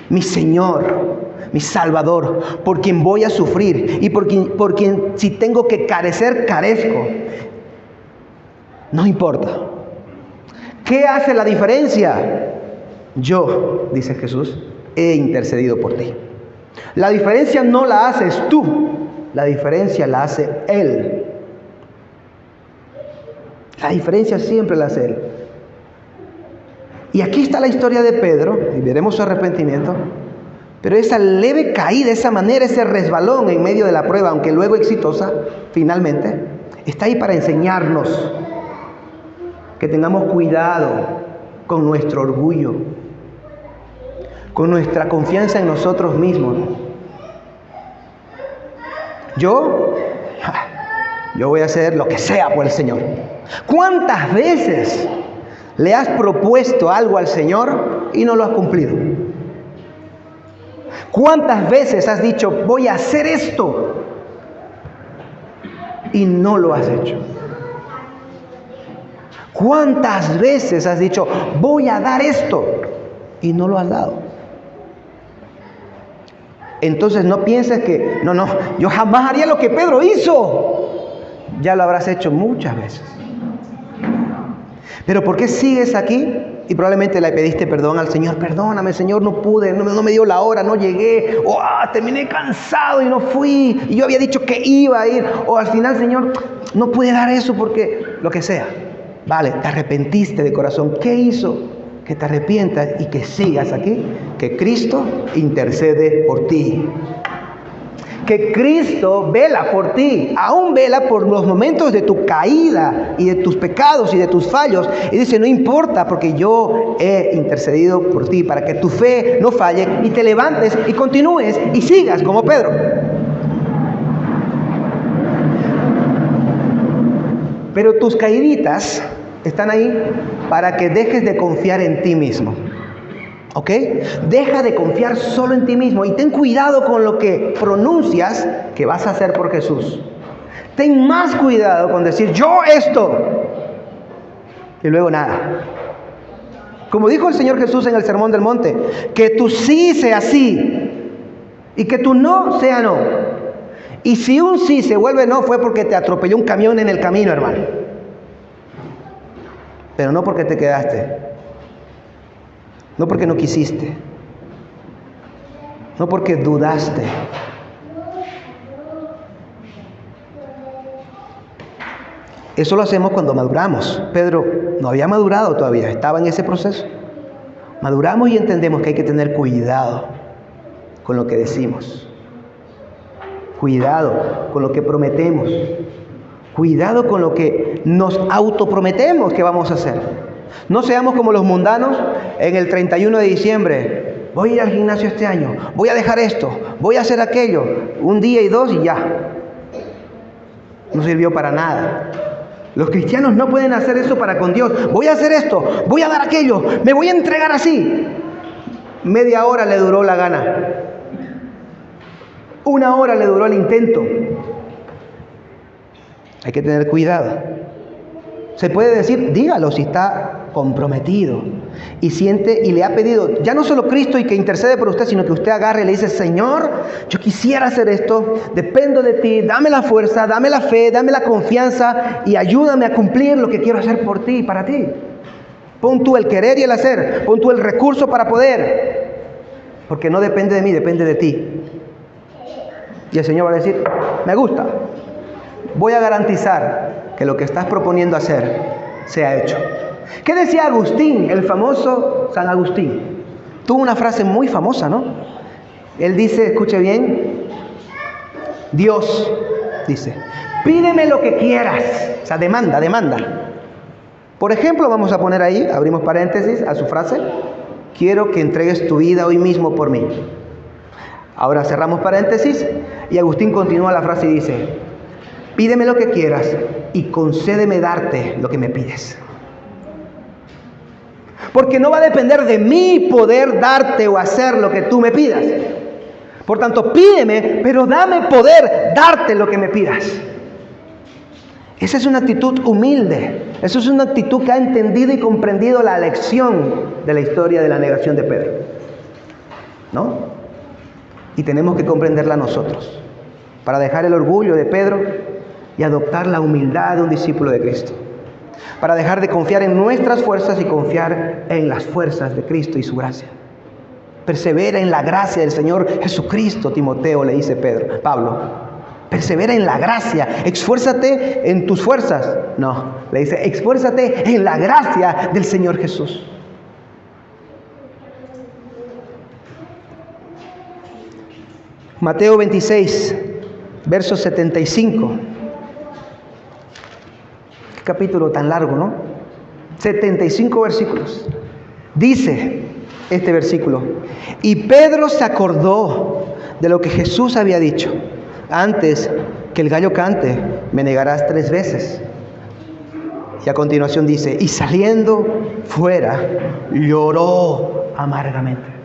mi Señor, mi Salvador, por quien voy a sufrir y por quien si tengo que carecer, carezco. No importa. ¿Qué hace la diferencia? Yo, dice Jesús, he intercedido por ti. La diferencia no la haces tú, la diferencia la hace Él. La diferencia siempre la hace Él. Y aquí está la historia de Pedro, y veremos su arrepentimiento. Pero esa leve caída, esa manera, ese resbalón en medio de la prueba, aunque luego exitosa, finalmente, está ahí para enseñarnos que tengamos cuidado con nuestro orgullo, con nuestra confianza en nosotros mismos. Yo voy a hacer lo que sea por el Señor. ¿Cuántas veces le has propuesto algo al Señor y no lo has cumplido? ¿Cuántas veces has dicho, voy a hacer esto, y no lo has hecho? ¿Cuántas veces has dicho, voy a dar esto, y no lo has dado? Entonces no pienses que, no, yo jamás haría lo que Pedro hizo. Ya lo habrás hecho muchas veces. Pero ¿por qué sigues aquí? Y probablemente le pediste perdón al Señor. Perdóname, Señor, no pude, no me dio la hora, no llegué. O terminé cansado y no fui. Y yo había dicho que iba a ir. O al final, Señor, no pude dar eso porque lo que sea. Vale, te arrepentiste de corazón. ¿Qué hizo? Que te arrepientas y que sigas aquí. Que Cristo intercede por ti. Que Cristo vela por ti, aún vela por los momentos de tu caída y de tus pecados y de tus fallos. Y dice, no importa porque yo he intercedido por ti para que tu fe no falle y te levantes y continúes y sigas como Pedro. Pero tus caíditas están ahí para que dejes de confiar en ti mismo. ¿Ok? Deja de confiar solo en ti mismo y ten cuidado con lo que pronuncias que vas a hacer por Jesús. Ten más cuidado con decir yo esto y luego nada. Como dijo el Señor Jesús en el Sermón del Monte, que tu sí sea sí y que tu no sea no. Y si un sí se vuelve no fue porque te atropelló un camión en el camino, hermano. Pero no porque te quedaste. No porque no quisiste, no porque dudaste. Eso lo hacemos cuando maduramos. Pedro no había madurado todavía, estaba en ese proceso. Maduramos y entendemos que hay que tener cuidado con lo que decimos. Cuidado con lo que prometemos. Cuidado con lo que nos autoprometemos que vamos a hacer. No seamos como los mundanos en el 31 de diciembre. Voy a ir al gimnasio este año, voy a dejar esto, voy a hacer aquello. Un día y dos y ya. No sirvió para nada. Los cristianos no pueden hacer eso para con Dios. Voy a hacer esto, voy a dar aquello, me voy a entregar así. Media hora le duró la gana. 1 hora le duró el intento. Hay que tener cuidado. Se puede decir, dígalo si está comprometido. Y siente y le ha pedido, ya no solo Cristo y que intercede por usted, sino que usted agarre y le dice, Señor, yo quisiera hacer esto, dependo de ti, dame la fuerza, dame la fe, dame la confianza y ayúdame a cumplir lo que quiero hacer por ti y para ti. Pon tú el querer y el hacer, pon tú el recurso para poder, porque no depende de mí, depende de ti. Y el Señor va a decir, me gusta, voy a garantizar que lo que estás proponiendo hacer sea hecho. ¿Qué decía Agustín, el famoso San Agustín? Tuvo una frase muy famosa, ¿no? Él dice, escuche bien, Dios, dice, pídeme lo que quieras. O sea, demanda. Por ejemplo, vamos a poner ahí, abrimos paréntesis a su frase, quiero que entregues tu vida hoy mismo por mí. Ahora cerramos paréntesis y Agustín continúa la frase y dice, pídeme lo que quieras y concédeme darte lo que me pides. Porque no va a depender de mí poder darte o hacer lo que tú me pidas. Por tanto, pídeme, pero dame poder darte lo que me pidas. Esa es una actitud humilde. Esa es una actitud que ha entendido y comprendido la lección de la historia de la negación de Pedro, ¿no? Y tenemos que comprenderla nosotros, para dejar el orgullo de Pedro y adoptar la humildad de un discípulo de Cristo. Para dejar de confiar en nuestras fuerzas y confiar en las fuerzas de Cristo y su gracia. Persevera en la gracia del Señor Jesucristo, Timoteo, le dice Pablo. Persevera en la gracia, esfuérzate en tus fuerzas. No, le dice, esfuérzate en la gracia del Señor Jesús. Mateo 26, verso 75. Qué capítulo tan largo, ¿no? 75 versículos. Dice este versículo, y Pedro se acordó de lo que Jesús había dicho, antes que el gallo cante, me negarás 3 veces. Y a continuación dice, y saliendo fuera, lloró amargamente.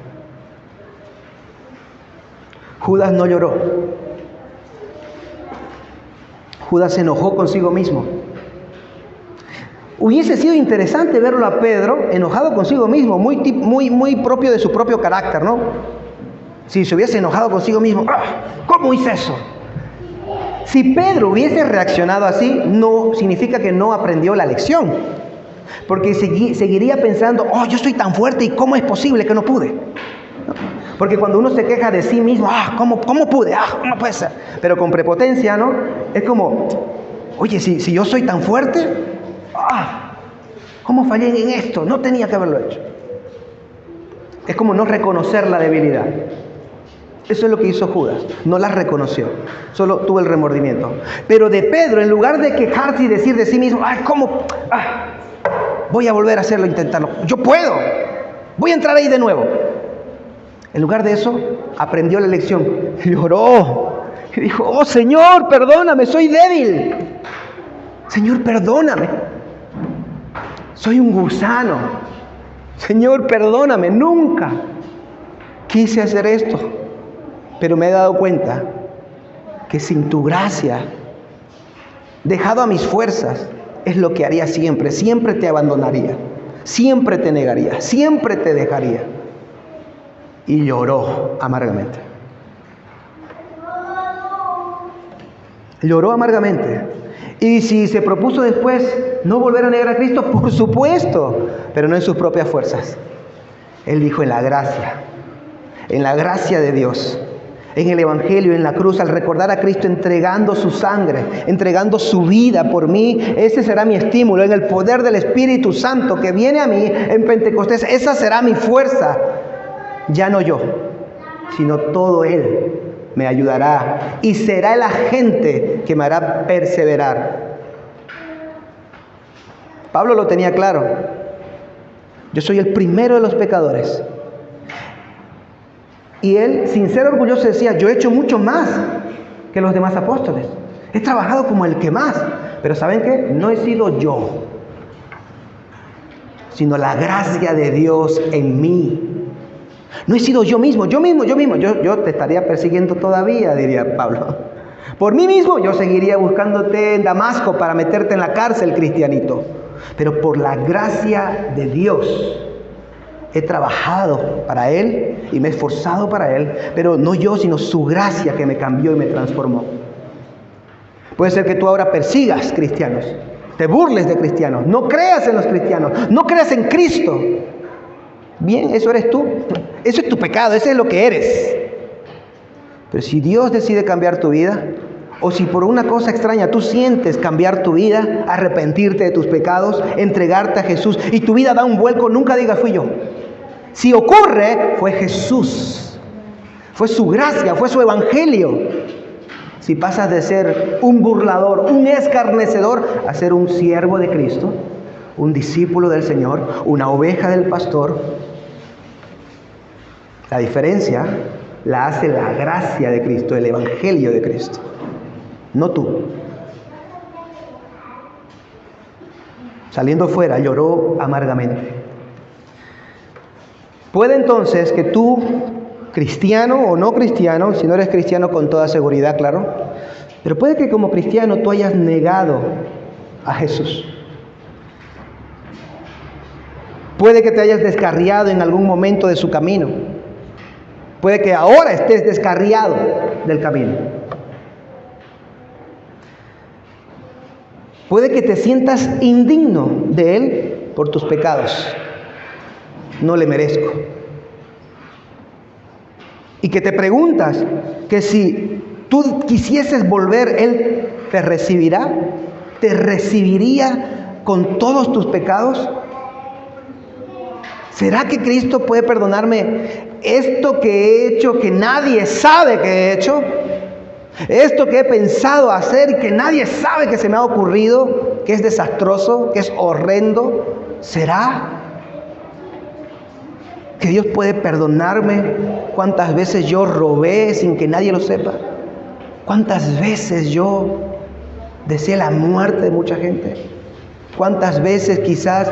Judas no lloró. Judas se enojó consigo mismo. Hubiese sido interesante verlo a Pedro enojado consigo mismo, muy propio de su propio carácter, ¿no? Si se hubiese enojado consigo mismo, ¿cómo hice eso? Si Pedro hubiese reaccionado así, no significa que no aprendió la lección, porque seguiría pensando, yo soy tan fuerte y ¿cómo es posible que no pude? Porque cuando uno se queja de sí mismo, ¿cómo pude? No puede ser. Pero con prepotencia, ¿no? Es como, oye, si yo soy tan fuerte, ¿cómo fallé en esto? No tenía que haberlo hecho. Es como no reconocer la debilidad. Eso es lo que hizo Judas. No la reconoció. Solo tuvo el remordimiento. Pero de Pedro, en lugar de quejarse y decir de sí mismo, ¿cómo? Voy a volver a hacerlo, intentarlo. Yo puedo. Voy a entrar ahí de nuevo. En lugar de eso, aprendió la lección. Lloró. Y dijo, Señor, perdóname, soy débil. Señor, perdóname. Soy un gusano. Señor, perdóname. Nunca quise hacer esto. Pero me he dado cuenta que sin tu gracia, dejado a mis fuerzas, es lo que haría siempre. Siempre te abandonaría. Siempre te negaría. Siempre te dejaría. Y lloró amargamente. Lloró amargamente. Y si se propuso después no volver a negar a Cristo, por supuesto, pero no en sus propias fuerzas. Él dijo en la gracia de Dios, en el Evangelio, en la cruz, al recordar a Cristo entregando su sangre, entregando su vida por mí, ese será mi estímulo, en el poder del Espíritu Santo que viene a mí en Pentecostés, esa será mi fuerza. Ya no yo, sino todo Él me ayudará y será el agente que me hará perseverar. Pablo lo tenía claro. Yo soy el primero de los pecadores. Y él, sin ser orgulloso, decía, yo he hecho mucho más que los demás apóstoles. He trabajado como el que más. Pero ¿saben qué? No he sido yo, sino la gracia de Dios en mí. No he sido yo mismo. Yo te estaría persiguiendo todavía, diría Pablo. Por mí mismo, yo seguiría buscándote en Damasco para meterte en la cárcel, cristianito. pero por la gracia de Dios he trabajado para Él y me he esforzado para Él, pero no yo, sino su gracia que me cambió y me transformó. Puede ser que tú ahora persigas cristianos, te burles de cristianos, no creas en los cristianos, no creas en Cristo. Bien, eso eres tú, eso es tu pecado, eso es lo que eres. Pero si Dios decide cambiar tu vida, o si por una cosa extraña tú sientes cambiar tu vida, arrepentirte de tus pecados, entregarte a Jesús y tu vida da un vuelco, nunca digas fui yo. Si ocurre, fue Jesús, fue su gracia, fue su evangelio. Si pasas de ser un burlador, un escarnecedor, a ser un siervo de Cristo, un discípulo del Señor, una oveja del pastor, la diferencia la hace la gracia de Cristo, el evangelio de Cristo, no tú. Saliendo fuera, lloró amargamente. Puede entonces que tú, cristiano o no cristiano, si no eres cristiano con toda seguridad, claro, pero puede que como cristiano tú hayas negado a Jesús. Puede que te hayas descarriado en algún momento de su camino. Puede que ahora estés descarriado del camino. Puede que te sientas indigno de Él por tus pecados. No le merezco. Y que te preguntas que si tú quisieses volver, Él te recibirá, te recibiría con todos tus pecados. ¿Será que Cristo puede perdonarme esto que he hecho, que nadie sabe que he hecho? Esto que he pensado hacer y que nadie sabe que se me ha ocurrido, que es desastroso, que es horrendo. ¿Será que Dios puede perdonarme cuántas veces yo robé sin que nadie lo sepa? ¿Cuántas veces yo deseé la muerte de mucha gente? ¿Cuántas veces quizás,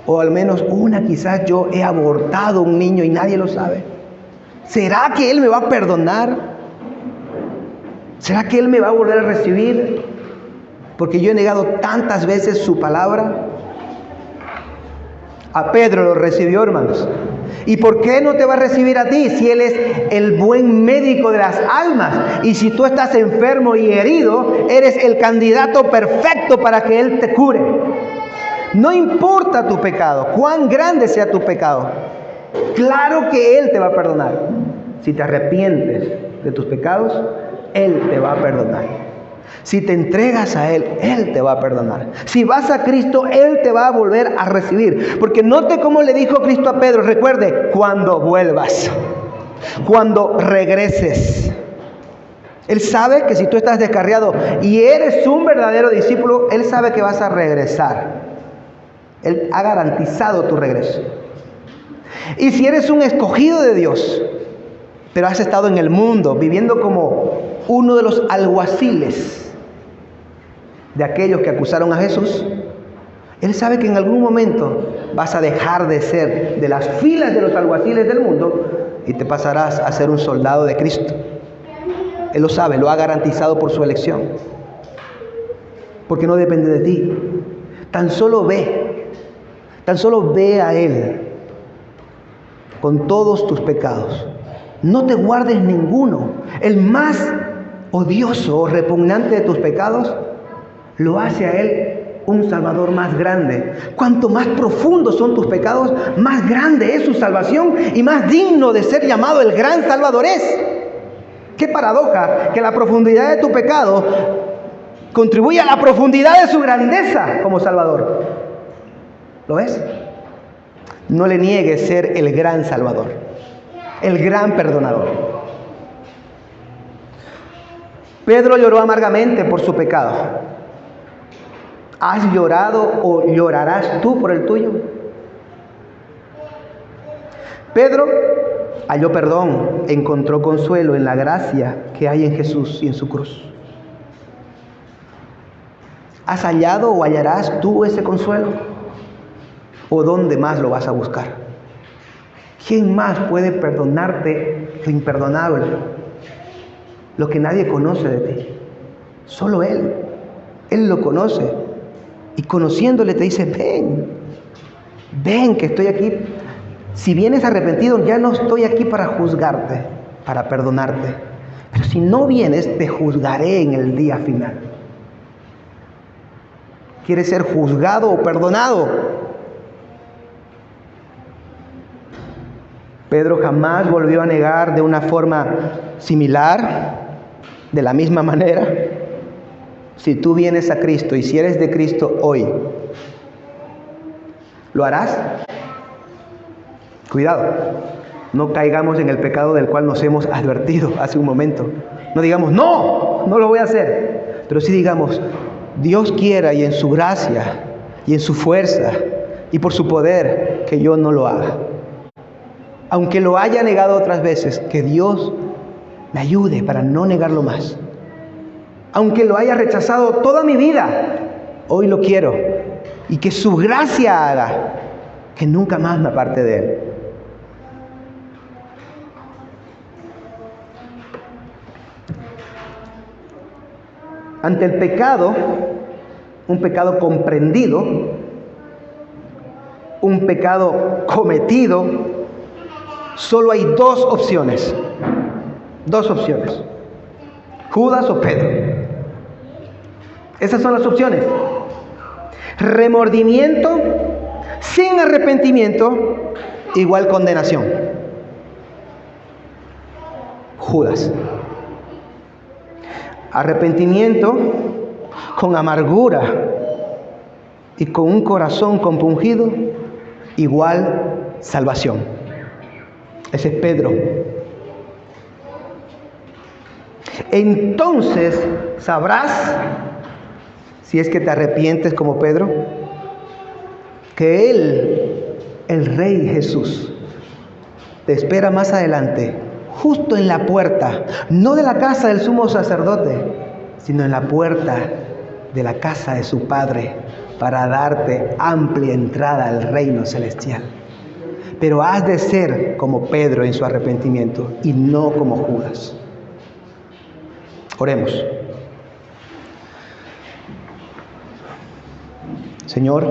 o al menos una quizás, yo he abortado a un niño y nadie lo sabe? ¿Será que Él me va a perdonar? ¿Será que Él me va a volver a recibir? Porque yo he negado tantas veces su palabra. A Pedro lo recibió, hermanos. ¿Y por qué no te va a recibir a ti si Él es el buen médico de las almas? Y si tú estás enfermo y herido, eres el candidato perfecto para que Él te cure. No importa tu pecado, cuán grande sea tu pecado. Claro que Él te va a perdonar. Si te arrepientes de tus pecados, Él te va a perdonar. Si te entregas a Él, Él te va a perdonar. Si vas a Cristo, Él te va a volver a recibir. Porque note cómo le dijo Cristo a Pedro. Recuerde, cuando vuelvas, cuando regreses. Él sabe que si tú estás descarriado y eres un verdadero discípulo, Él sabe que vas a regresar. Él ha garantizado tu regreso. Y si eres un escogido de Dios, pero has estado en el mundo viviendo como uno de los alguaciles de aquellos que acusaron a Jesús, Él sabe que en algún momento vas a dejar de ser de las filas de los alguaciles del mundo y te pasarás a ser un soldado de Cristo. Él lo sabe, lo ha garantizado por su elección, porque no depende de ti. Tan solo ve a Él con todos tus pecados. No te guardes ninguno. El más odioso o repugnante de tus pecados lo hace a Él un Salvador más grande. Cuanto más profundos son tus pecados, más grande es su salvación y más digno de ser llamado el gran Salvador es. Qué paradoja que la profundidad de tu pecado contribuye a la profundidad de su grandeza como Salvador. ¿Lo ves? No le niegues ser el gran Salvador, el gran perdonador. Pedro lloró amargamente por su pecado. ¿Has llorado o llorarás tú por el tuyo? Pedro halló perdón, encontró consuelo en la gracia que hay en Jesús y en su cruz. ¿Has hallado o hallarás tú ese consuelo? ¿O dónde más lo vas a buscar? ¿Quién más puede perdonarte lo imperdonable? Lo que nadie conoce de ti. Solo Él. Él lo conoce. Y conociéndole te dice, ven que estoy aquí. Si vienes arrepentido, ya no estoy aquí para juzgarte, para perdonarte. Pero si no vienes, te juzgaré en el día final. ¿Quieres ser juzgado o perdonado? Pedro jamás volvió a negar de una forma similar, de la misma manera. Si tú vienes a Cristo y si eres de Cristo hoy, ¿lo harás? Cuidado, no caigamos en el pecado del cual nos hemos advertido hace un momento. No digamos, no lo voy a hacer. Pero sí digamos, Dios quiera y en su gracia y en su fuerza y por su poder que yo no lo haga. Aunque lo haya negado otras veces, que Dios me ayude para no negarlo más. Aunque lo haya rechazado toda mi vida, hoy lo quiero. Y que su gracia haga que nunca más me aparte de Él. Ante el pecado, un pecado comprendido, un pecado cometido, solo hay dos opciones. Judas o Pedro. Esas son las opciones. Remordimiento sin arrepentimiento, igual condenación. Judas. Arrepentimiento con amargura y con un corazón compungido, igual salvación. Ese es Pedro. Entonces sabrás, si es que te arrepientes como Pedro, que Él, el Rey Jesús, te espera más adelante, justo en la puerta, no de la casa del sumo sacerdote, sino en la puerta de la casa de su Padre, para darte amplia entrada al reino celestial. Pero has de ser como Pedro en su arrepentimiento y no como Judas. Oremos. Señor,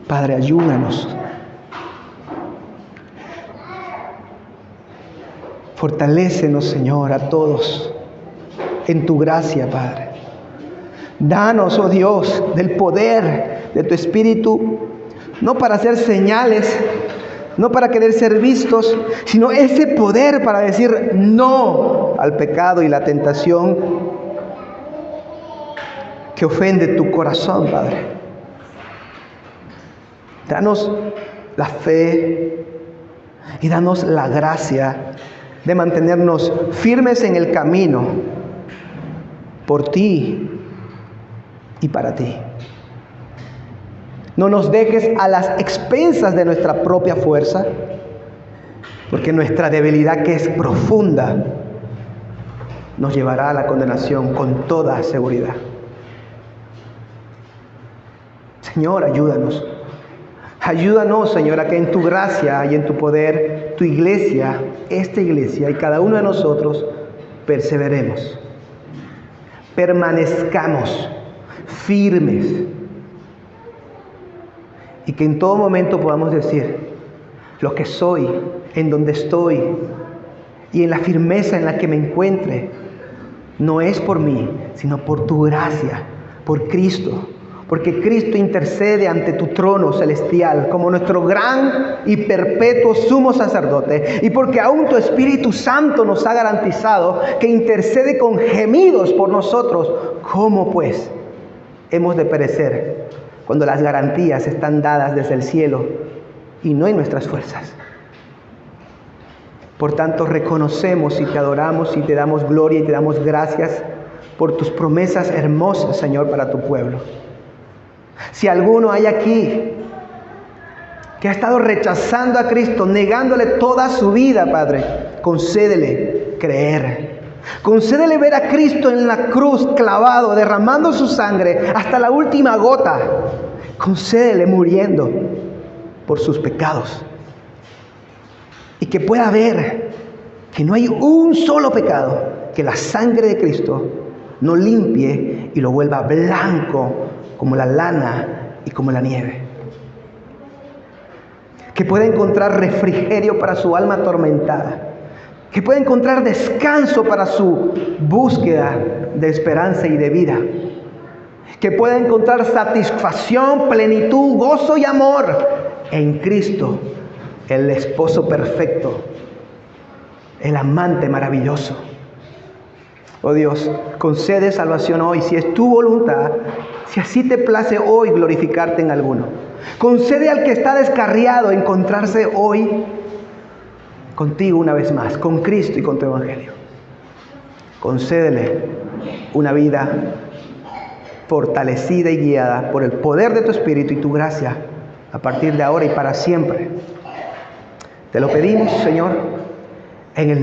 Padre, ayúdanos. Fortalécenos, Señor, a todos en tu gracia, Padre. Danos, oh Dios, del poder de tu Espíritu, no para hacer señales, no para querer ser vistos, sino ese poder para decir no al pecado y la tentación que ofende tu corazón, Padre. Danos la fe y danos la gracia de mantenernos firmes en el camino por ti y para ti. No nos dejes a las expensas de nuestra propia fuerza, porque nuestra debilidad, que es profunda, nos llevará a la condenación con toda seguridad. Señor, ayúdanos. Ayúdanos, Señor, a que en tu gracia y en tu poder, tu iglesia, esta iglesia y cada uno de nosotros perseveremos, permanezcamos firmes y que en todo momento podamos decir: lo que soy, en donde estoy y en la firmeza en la que me encuentre, no es por mí, sino por tu gracia, por Cristo. Porque Cristo intercede ante tu trono celestial como nuestro gran y perpetuo sumo sacerdote. Y porque aún tu Espíritu Santo nos ha garantizado que intercede con gemidos por nosotros. ¿Cómo pues hemos de perecer cuando las garantías están dadas desde el cielo y no en nuestras fuerzas? Por tanto, reconocemos y te adoramos y te damos gloria y te damos gracias por tus promesas hermosas, Señor, para tu pueblo. Si alguno hay aquí que ha estado rechazando a Cristo, negándole toda su vida, Padre, concédele creer. Concédele ver a Cristo en la cruz clavado, derramando su sangre hasta la última gota. Concédele muriendo por sus pecados. Y que pueda ver que no hay un solo pecado que la sangre de Cristo no limpie y lo vuelva blanco como la lana y como la nieve. Que pueda encontrar refrigerio para su alma atormentada. Que pueda encontrar descanso para su búsqueda de esperanza y de vida. Que pueda encontrar satisfacción, plenitud, gozo y amor en Cristo, el esposo perfecto, el amante maravilloso. Oh Dios, concede salvación hoy, si es tu voluntad, si así te place hoy glorificarte en alguno. Concede al que está descarriado encontrarse hoy contigo una vez más, con Cristo y con tu evangelio. Concédele una vida fortalecida y guiada por el poder de tu Espíritu y tu gracia a partir de ahora y para siempre. Te lo pedimos, Señor, en el